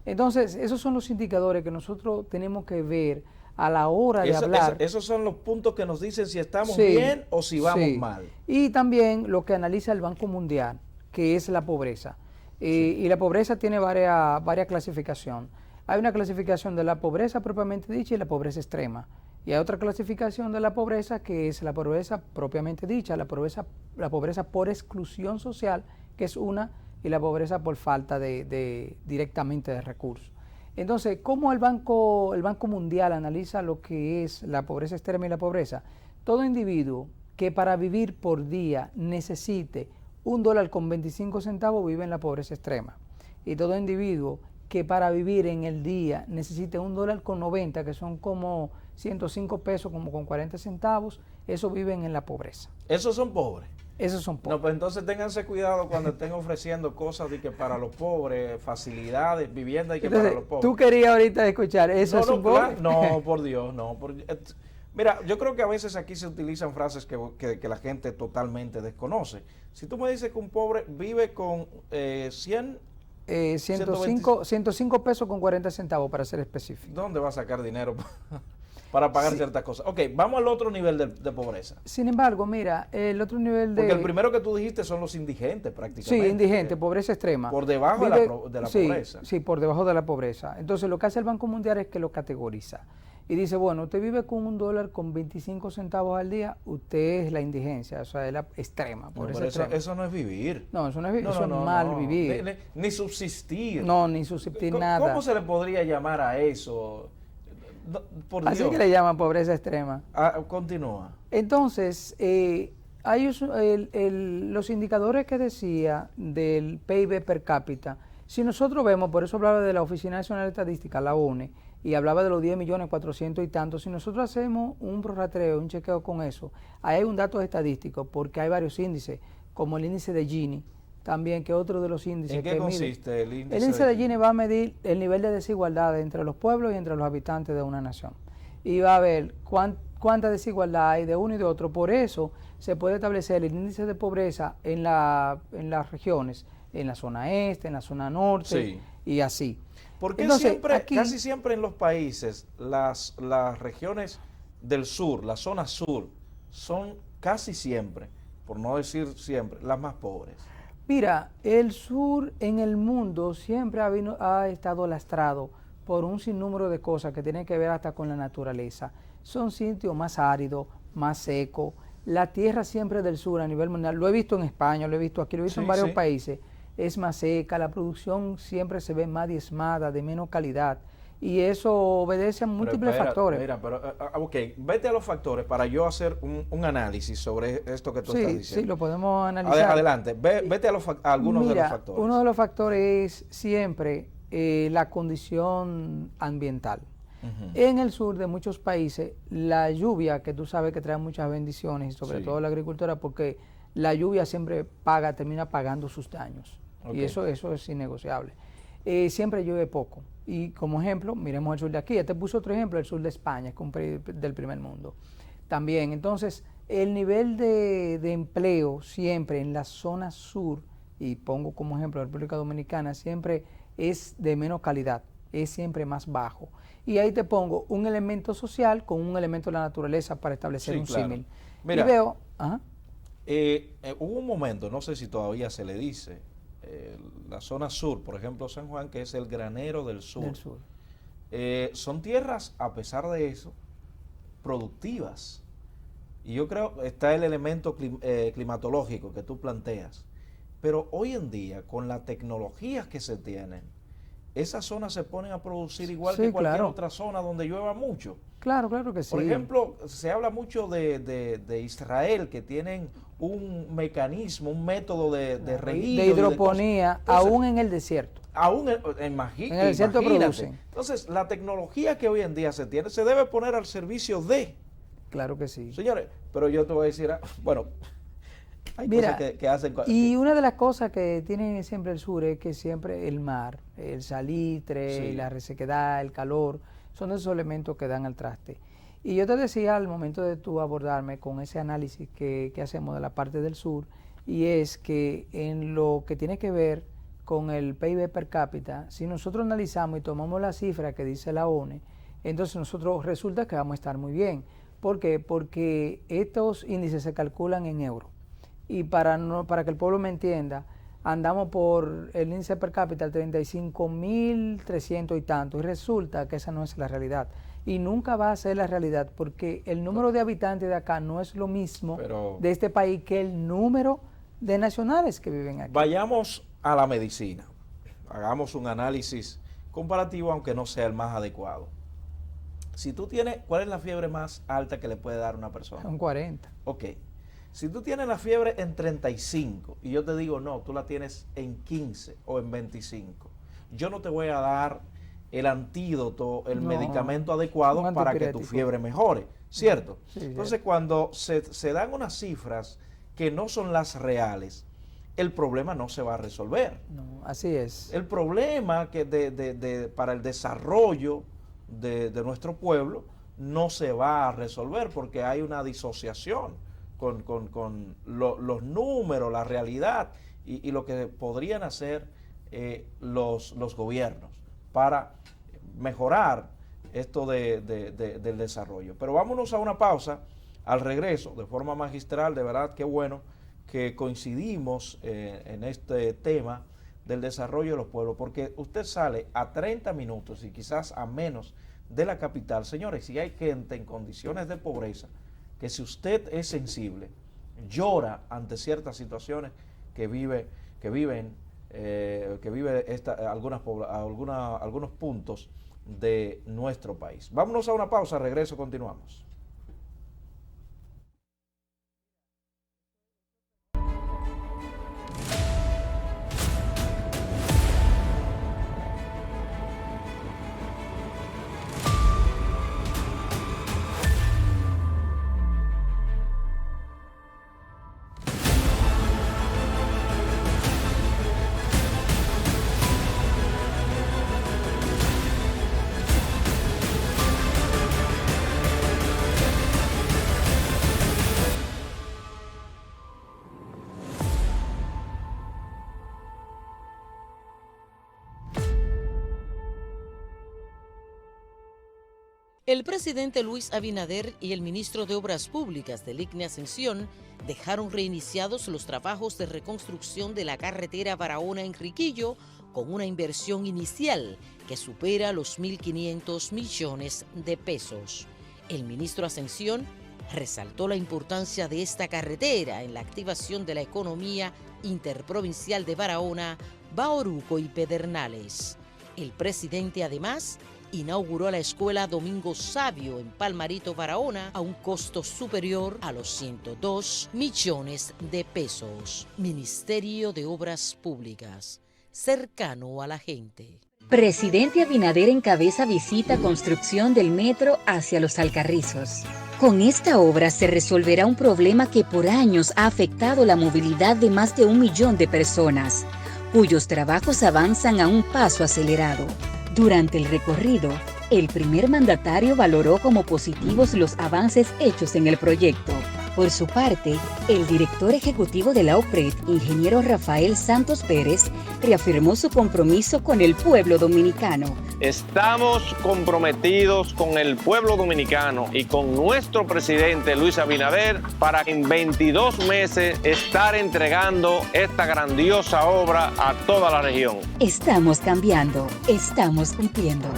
Entonces, esos son los indicadores que nosotros tenemos que ver a la hora de hablar. Esos son los puntos que nos dicen si estamos bien o si vamos mal. Y también lo que analiza el Banco Mundial, que es la pobreza. Y la pobreza tiene varias clasificaciones. Hay una clasificación de la pobreza propiamente dicha y la pobreza extrema. Y hay otra clasificación de la pobreza que es la pobreza propiamente dicha, la pobreza por exclusión social, que es una, y la pobreza por falta directamente de recursos. Entonces, ¿cómo el Banco Mundial analiza lo que es la pobreza extrema y la pobreza? Todo individuo que para vivir por día necesite $1.25 vive en la pobreza extrema. Y todo individuo que para vivir en el día necesite $1.90, que son como 105 pesos, como con 40 centavos, eso viven en la pobreza. ¿Esos son pobres? Esos son pobres. No, pues entonces ténganse cuidado cuando estén ofreciendo cosas de que para los pobres, facilidades, vivienda y que entonces, para los pobres. Tú querías ahorita escuchar, ¿eso es un pobre? No, por Dios, no. Mira, yo creo que a veces aquí se utilizan frases que la gente totalmente desconoce. Si tú me dices que un pobre vive con 100... 105 pesos con 40 centavos para ser específico. ¿Dónde va a sacar dinero para pagar ciertas cosas? Ok, vamos al otro nivel de pobreza. Sin embargo, mira, el otro nivel de... Porque el primero que tú dijiste son los indigentes prácticamente. Sí, indigente, pobreza extrema. Por debajo de la pobreza. Sí, por debajo de la pobreza. Entonces lo que hace el Banco Mundial es que lo categoriza. Y dice, bueno, usted vive con $1 con 25 centavos al día, usted es la indigencia, o sea, es la extrema. Eso no es vivir. No, eso no es vivir, eso es mal vivir. Ni subsistir. No, ni subsistir nada. ¿Cómo se le podría llamar a eso? Por Así Dios. que le llaman pobreza extrema. Continúa. Entonces, hay los indicadores que decía del PIB per cápita, si nosotros vemos, por eso hablaba de la Oficina Nacional de Estadística, la ONE, y hablaba de los 10.400.000 y tantos, si nosotros hacemos un prorratreo, un chequeo con eso, ahí hay un dato estadístico, porque hay varios índices, como el índice de Gini, también, que es otro de los índices. ¿En qué consiste el índice? El índice de Gini va a medir el nivel de desigualdad entre los pueblos y entre los habitantes de una nación. Y va a ver cuánta desigualdad hay de uno y de otro. Por eso se puede establecer el índice de pobreza en las regiones, en la zona este, en la zona norte, y así. Porque entonces, casi siempre en los países, las regiones del sur, la zona sur, son casi siempre, por no decir siempre, las más pobres? Mira, el sur en el mundo siempre ha estado lastrado por un sinnúmero de cosas que tienen que ver hasta con la naturaleza. Son sitios más áridos, más secos. La tierra siempre del sur a nivel mundial, lo he visto en España, lo he visto aquí, lo he visto en varios países, es más seca, la producción siempre se ve más diezmada, de menos calidad, y eso obedece a múltiples factores. Ok, vete a los factores para yo hacer un análisis sobre esto que tú estás diciendo. Sí, lo podemos analizar. Adelante, vete a algunos de los factores. Uno de los factores es siempre la condición ambiental. En el sur de muchos países, la lluvia, que tú sabes que trae muchas bendiciones, y sobre todo la agricultura, porque la lluvia siempre termina pagando sus daños. Y eso es innegociable. Siempre llueve poco. Y como ejemplo, miremos el sur de aquí. Ya te puse otro ejemplo, el sur de España, que es un país del primer mundo. También, entonces, el nivel de empleo siempre en la zona sur, y pongo como ejemplo la República Dominicana, siempre es de menos calidad, es siempre más bajo. Y ahí te pongo un elemento social con un elemento de la naturaleza para establecer un símil. Mira, y veo... hubo un momento, no sé si todavía se le dice, la zona sur, por ejemplo San Juan, que es el granero del sur. Son tierras, a pesar de eso, productivas. Y yo creo que está el elemento climatológico que tú planteas. Pero hoy en día, con las tecnologías que se tienen, esas zonas se ponen a producir igual que cualquier otra zona donde llueva mucho. Claro que sí. Por ejemplo, se habla mucho de Israel, que tienen un mecanismo, un método de reguío. De hidroponía, entonces, aún en el desierto. En el desierto producen. Entonces, la tecnología que hoy en día se tiene, se debe poner al servicio de... Claro que sí. Señores, pero yo te voy a decir, bueno... Hay Mira, cosas que hacen... Y una de las cosas que tiene siempre el sur es que siempre el mar, el salitre, la resequedad, el calor, son esos elementos que dan al traste. Y yo te decía al momento de tú abordarme con ese análisis que hacemos de la parte del sur, y es que en lo que tiene que ver con el PIB per cápita, si nosotros analizamos y tomamos la cifra que dice la ONE, entonces nosotros resulta que vamos a estar muy bien. ¿Por qué? Porque estos índices se calculan en euros. Y para que el pueblo me entienda, andamos por el índice per cápita 35.300 y tanto, y resulta que esa no es la realidad. Y nunca va a ser la realidad, porque el número de habitantes de acá no es lo mismo de este país que el número de nacionales que viven aquí. Vayamos a la medicina, hagamos un análisis comparativo, aunque no sea el más adecuado. Si tú tienes, ¿cuál es la fiebre más alta que le puede dar una persona? Un 40. Ok. Si tú tienes la fiebre en 35 y yo te digo, no, tú la tienes en 15 o en 25, yo no te voy a dar el antídoto, el medicamento adecuado para que tu fiebre mejore, ¿cierto? Sí, entonces, cuando se dan unas cifras que no son las reales, el problema no se va a resolver. No, así es. El problema que para el desarrollo de nuestro pueblo no se va a resolver porque hay una disociación con los números, la realidad y lo que podrían hacer los gobiernos para mejorar esto del desarrollo. Pero vámonos a una pausa. Al regreso, de forma magistral, de verdad qué bueno que coincidimos en este tema del desarrollo de los pueblos, porque usted sale a 30 minutos y quizás a menos de la capital. Señores, si hay gente en condiciones de pobreza, que si usted es sensible, llora ante ciertas situaciones que viven algunos puntos de nuestro país. Vámonos a una pausa, regreso, continuamos. El presidente Luis Abinader y el ministro de Obras Públicas del ICNE Ascensión dejaron reiniciados los trabajos de reconstrucción de la carretera Barahona-Enriquillo con una inversión inicial que supera los 1.500 millones de pesos. El ministro Ascensión resaltó la importancia de esta carretera en la activación de la economía interprovincial de Barahona, Bauruco y Pedernales. El presidente además inauguró la escuela Domingo Sabio en Palmarito, Barahona, a un costo superior a los 102 millones de pesos. Ministerio de Obras Públicas, cercano a la gente. Presidente Abinader encabeza visita construcción del metro hacia Los Alcarrizos. Con esta obra se resolverá un problema que por años ha afectado la movilidad de más de 1 millón de personas, cuyos trabajos avanzan a un paso acelerado. Durante el recorrido, el primer mandatario valoró como positivos los avances hechos en el proyecto. Por su parte, el director ejecutivo de la OPRED, ingeniero Rafael Santos Pérez, reafirmó su compromiso con el pueblo dominicano. Estamos comprometidos con el pueblo dominicano y con nuestro presidente Luis Abinader para en 22 meses estar entregando esta grandiosa obra a toda la región. Estamos cambiando, estamos cumpliendo.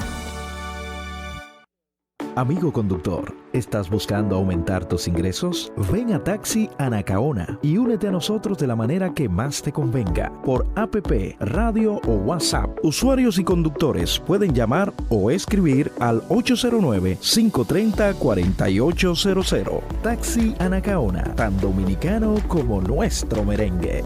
Amigo conductor, ¿estás buscando aumentar tus ingresos? Ven a Taxi Anacaona y únete a nosotros de la manera que más te convenga, por APP, radio o WhatsApp. Usuarios y conductores pueden llamar o escribir al 809-530-4800. Taxi Anacaona, tan dominicano como nuestro merengue.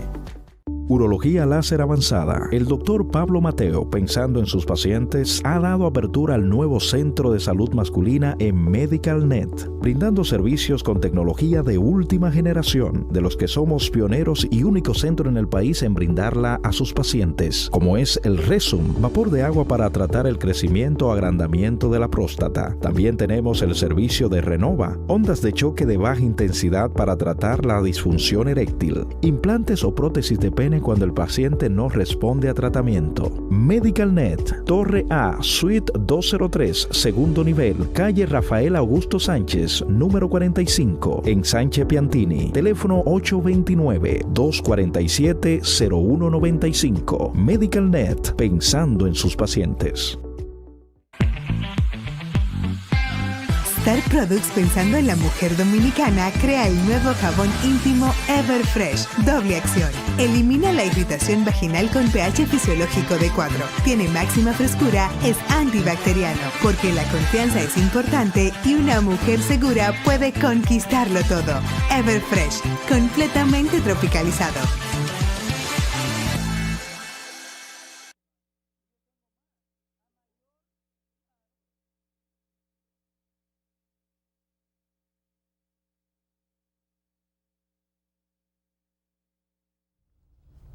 Urología láser avanzada. El doctor Pablo Mateo, pensando en sus pacientes, ha dado apertura al nuevo centro de salud masculina en MedicalNet, brindando servicios con tecnología de última generación, de los que somos pioneros y único centro en el país en brindarla a sus pacientes, como es el Resum, vapor de agua para tratar el crecimiento o agrandamiento de la próstata. También tenemos el servicio de Renova, ondas de choque de baja intensidad para tratar la disfunción eréctil, implantes o prótesis de pene cuando el paciente no responde a tratamiento. MedicalNet, Torre A, Suite 203, segundo nivel, calle Rafael Augusto Sánchez, número 45, en Sánchez Piantini. Teléfono 829-247-0195. MedicalNet, pensando en sus pacientes. Star Products, pensando en la mujer dominicana, crea el nuevo jabón íntimo Everfresh, doble acción. Elimina la irritación vaginal con pH fisiológico de 4. Tiene máxima frescura, es antibacteriano, porque la confianza es importante y una mujer segura puede conquistarlo todo. Everfresh, completamente tropicalizado.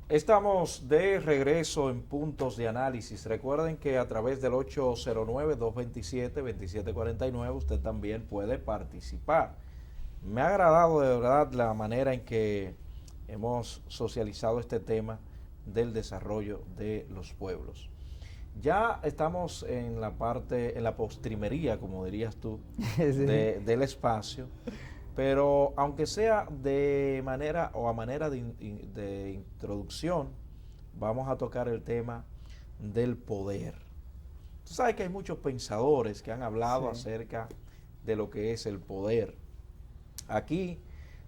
Estamos de regreso en Puntos de Análisis. Recuerden que a través del 809-227-2749 usted también puede participar. Me ha agradado de verdad la manera en que hemos socializado este tema del desarrollo de los pueblos. Ya estamos en la parte, en la postrimería, como dirías tú, sí, del espacio. Pero aunque sea de manera o a manera de introducción, vamos a tocar el tema del poder. Tú sabes que hay muchos pensadores que han hablado acerca de lo que es el poder. Aquí,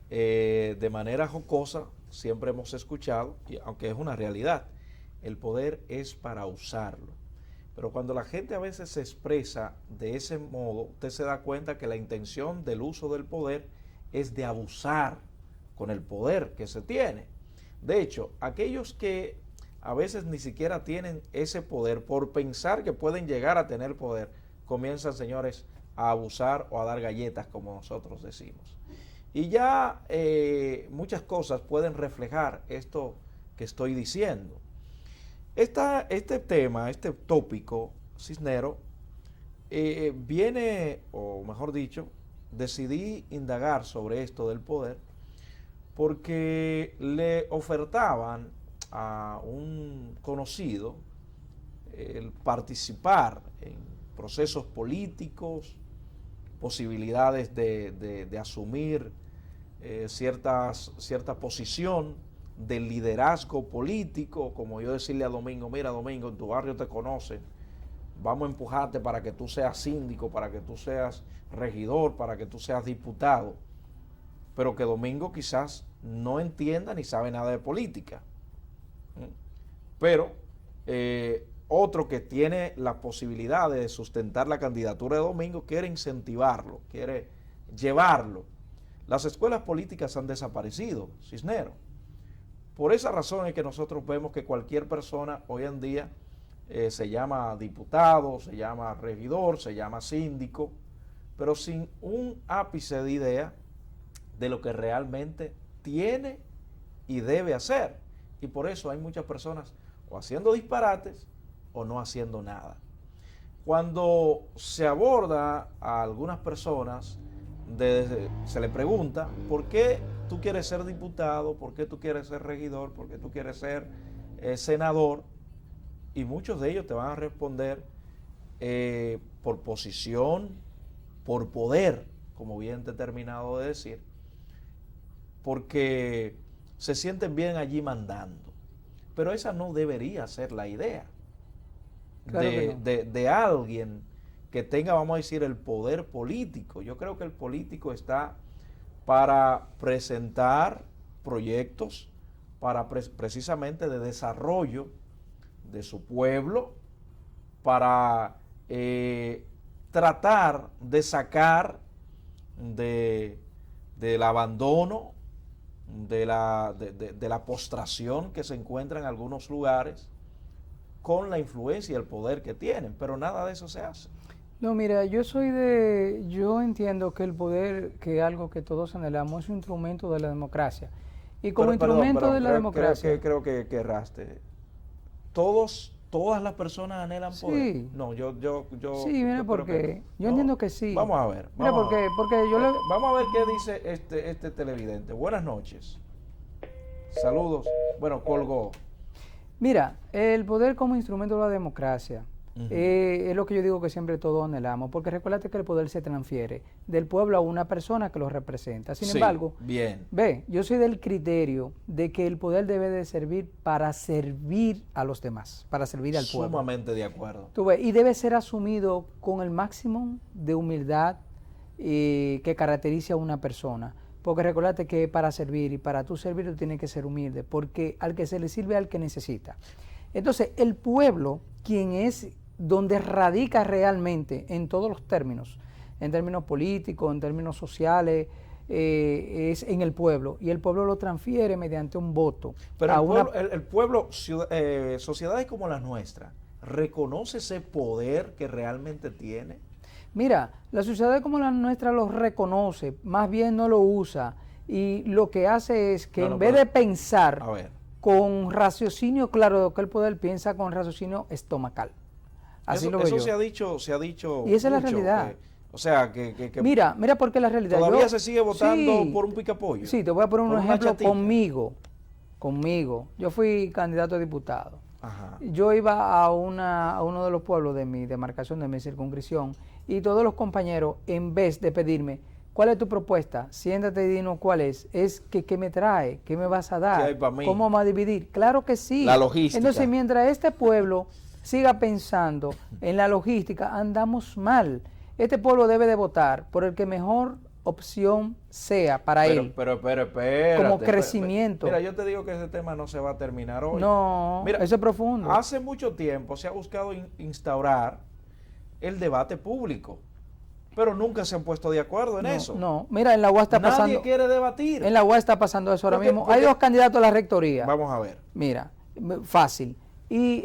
de manera jocosa, siempre hemos escuchado, y aunque es una realidad, el poder es para usarlo. Pero cuando la gente a veces se expresa de ese modo, usted se da cuenta que la intención del uso del poder es de abusar con el poder que se tiene. De hecho, aquellos que a veces ni siquiera tienen ese poder, por pensar que pueden llegar a tener poder, comienzan, señores, a abusar o a dar galletas, como nosotros decimos. Y ya muchas cosas pueden reflejar esto que estoy diciendo. Este tema, este tópico, Cisnero, viene, o mejor dicho, decidí indagar sobre esto del poder porque le ofertaban a un conocido el participar en procesos políticos, posibilidades de asumir cierta posición de liderazgo político, como yo decirle a Domingo, mira Domingo, en tu barrio te conocen, vamos a empujarte para que tú seas síndico, para que tú seas regidor, para que tú seas diputado, pero que Domingo quizás no entienda ni sabe nada de política. Pero otro que tiene la posibilidad de sustentar la candidatura de Domingo quiere incentivarlo, quiere llevarlo. Las escuelas políticas han desaparecido, Cisnero. Por esa razón es que nosotros vemos que cualquier persona hoy en día se llama diputado, se llama regidor, se llama síndico, pero sin un ápice de idea de lo que realmente tiene y debe hacer. Y por eso hay muchas personas o haciendo disparates o no haciendo nada. Cuando se aborda a algunas personas, se le pregunta, ¿por qué tú quieres ser diputado? ¿Por qué tú quieres ser regidor? ¿Por qué tú quieres ser senador? Y muchos de ellos te van a responder por posición, por poder, como bien te he terminado de decir, porque se sienten bien allí mandando. Pero esa no debería ser la idea claro de alguien que tenga, vamos a decir, el poder político. Yo creo que el político está para presentar proyectos, para precisamente de desarrollo de su pueblo, para tratar de sacar del abandono, de la postración que se encuentra en algunos lugares con la influencia y el poder que tienen, pero nada de eso se hace. No, mira, yo entiendo que el poder, que es algo que todos anhelamos, es un instrumento de la democracia. Y como instrumento de la democracia... Creo que erraste. Todas las personas anhelan poder. Sí. No, yo sí, mira, porque yo entiendo que sí. Vamos a ver. Mira, porque vamos a ver qué dice este televidente. Buenas noches. Saludos. Bueno, colgó. Mira, el poder como instrumento de la democracia es lo que yo digo que siempre todos anhelamos, porque recuérdate que el poder se transfiere del pueblo a una persona que lo representa. Sin embargo, yo soy del criterio de que el poder debe de servir para servir a los demás, para servir al pueblo. Sumamente de acuerdo. Tú ves, y debe ser asumido con el máximo de humildad que caracteriza a una persona. Porque recuérdate que para servir y para tú servir tú tienes que ser humilde, porque al que se le sirve al que necesita. Entonces, el pueblo, quien es donde radica realmente en todos los términos, en términos políticos, en términos sociales, es en el pueblo, y el pueblo lo transfiere mediante un voto. Pero el pueblo, sociedades como la nuestra, ¿reconoce ese poder que realmente tiene? Mira, la sociedad como la nuestra lo reconoce, más bien no lo usa, y lo que hace es que en vez de pensar con raciocinio claro de lo que el poder piensa, con raciocinio estomacal. Así eso, lo veo eso yo. se ha dicho Y esa es la mucho, realidad. o sea, que Mira porque la realidad. todavía yo, se sigue votando sí, por un picapollo. Sí, te voy a poner un por una ejemplo chatica. conmigo. Yo fui candidato a diputado. Ajá. Yo iba a uno de los pueblos de mi demarcación, de mi circunscripción, y todos los compañeros, en vez de pedirme, ¿cuál es tu propuesta? Siéntate y dinos cuál es que ¿qué me trae? ¿Qué me vas a ¿Qué dar? hay para mí? ¿Cómo vamos a dividir? Claro que sí. La logística. Entonces, mientras este pueblo siga pensando en la logística, andamos mal. Este pueblo debe de votar por el que mejor opción sea para él. Pero espérate. Como crecimiento. Mira, yo te digo que ese tema no se va a terminar hoy. No, mira, eso es profundo. Hace mucho tiempo se ha buscado instaurar el debate público, pero nunca se han puesto de acuerdo en eso. No, mira, en la UAS está pasando. Nadie quiere debatir. En la UAS está pasando eso ahora mismo. Hay dos candidatos a la rectoría. Vamos a ver. Mira, fácil. Y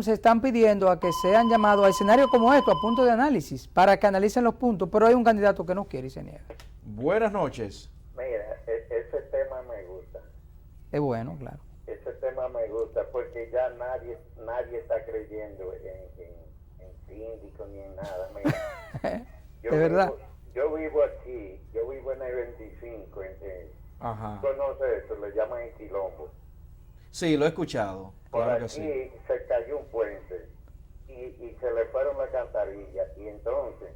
se están pidiendo a que sean llamados a escenarios como esto, a punto de análisis, para que analicen los puntos, pero hay un candidato que no quiere y se niega. Buenas noches. Mira, ese tema me gusta. Es bueno, claro. Ese tema me gusta porque ya nadie está creyendo en síndico ni en nada. Mira, ¿De verdad? Yo vivo aquí, yo vivo en el 25. Ajá. ¿Conoce eso? Le llaman el Quilombo. Sí, lo he escuchado. Por Claro que aquí sí. se cayó un puente y se le fueron las cantarillas. Y entonces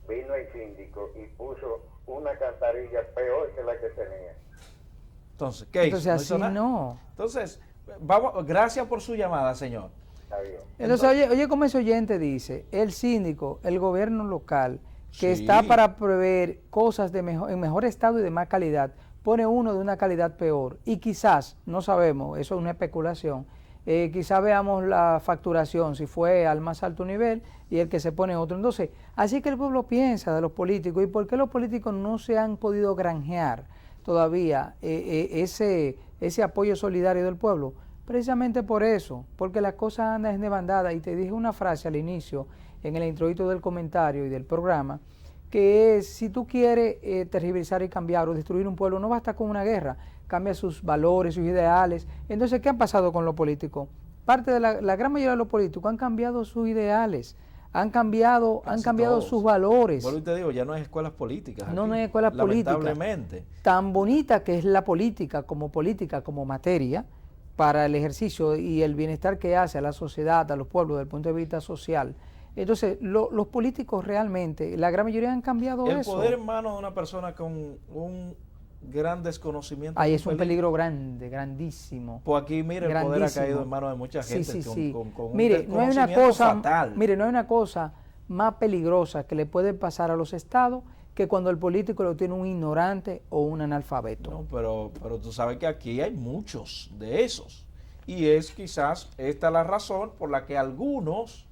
vino el síndico y puso una cantarilla peor que la que tenía. Entonces, ¿qué hizo? Entonces hizo así nada. no. Entonces, vamos, gracias por su llamada, señor. Está bien. Entonces, oye como ese oyente dice, el síndico, el gobierno local, que Sí. está para prever cosas en mejor estado y de más calidad, pone uno de una calidad peor. Y quizás, no sabemos, eso es una especulación, quizás veamos la facturación, si fue al más alto nivel y el que se pone otro. Entonces, así que el pueblo piensa de los políticos. ¿Y por qué los políticos no se han podido granjear todavía ese apoyo solidario del pueblo? Precisamente por eso, porque las cosas andan en desbandada. Y te dije una frase al inicio, en el introito del comentario y del programa, que es, si tú quieres tergiversar y cambiar o destruir un pueblo, no basta con una guerra, cambia sus valores, sus ideales. Entonces, ¿qué ha pasado con los políticos? Parte de la gran mayoría de los políticos han cambiado sus ideales, han cambiado sus valores. Bueno, te digo, ya no hay escuelas políticas. No, aquí, no hay escuelas políticas. lamentablemente. Tan bonita que es la política como materia para el ejercicio y el bienestar que hace a la sociedad, a los pueblos, desde el punto de vista social. Entonces, los políticos realmente, la gran mayoría han cambiado eso. El poder en manos de una persona con un gran desconocimiento. Ahí es un peligro grande, grandísimo. Pues aquí, mire, el poder ha caído en manos de mucha gente con mire, un no hay una desconocimiento cosa, fatal. Mire, no hay una cosa más peligrosa que le puede pasar a los estados que cuando el político lo tiene un ignorante o un analfabeto. No, pero tú sabes que aquí hay muchos de esos. Y es quizás esta la razón por la que algunos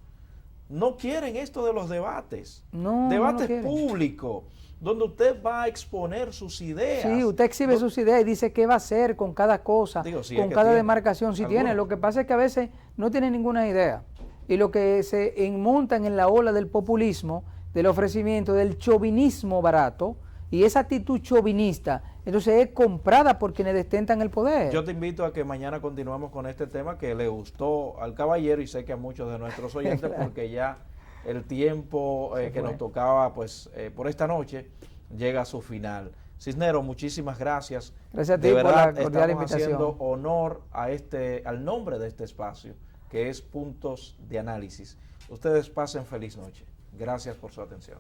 no quieren esto de los debates. Debates públicos, donde usted va a exponer sus ideas. Sí, usted exhibe sus ideas y dice qué va a hacer con cada cosa, con cada demarcación. Si tiene, lo que pasa es que a veces no tiene ninguna idea. Y lo que se montan en la ola del populismo, del ofrecimiento, del chauvinismo barato, y esa actitud chauvinista, entonces es comprada por quienes destentan el poder. Yo te invito a que mañana continuemos con este tema que le gustó al caballero y sé que a muchos de nuestros oyentes, claro, porque ya el tiempo que nos tocaba pues por esta noche llega a su final. Cisneros, muchísimas gracias. Gracias a ti de verdad, por la cordial estamos invitación. haciendo honor a al nombre de este espacio, que es Puntos de Análisis. Ustedes pasen feliz noche. Gracias por su atención.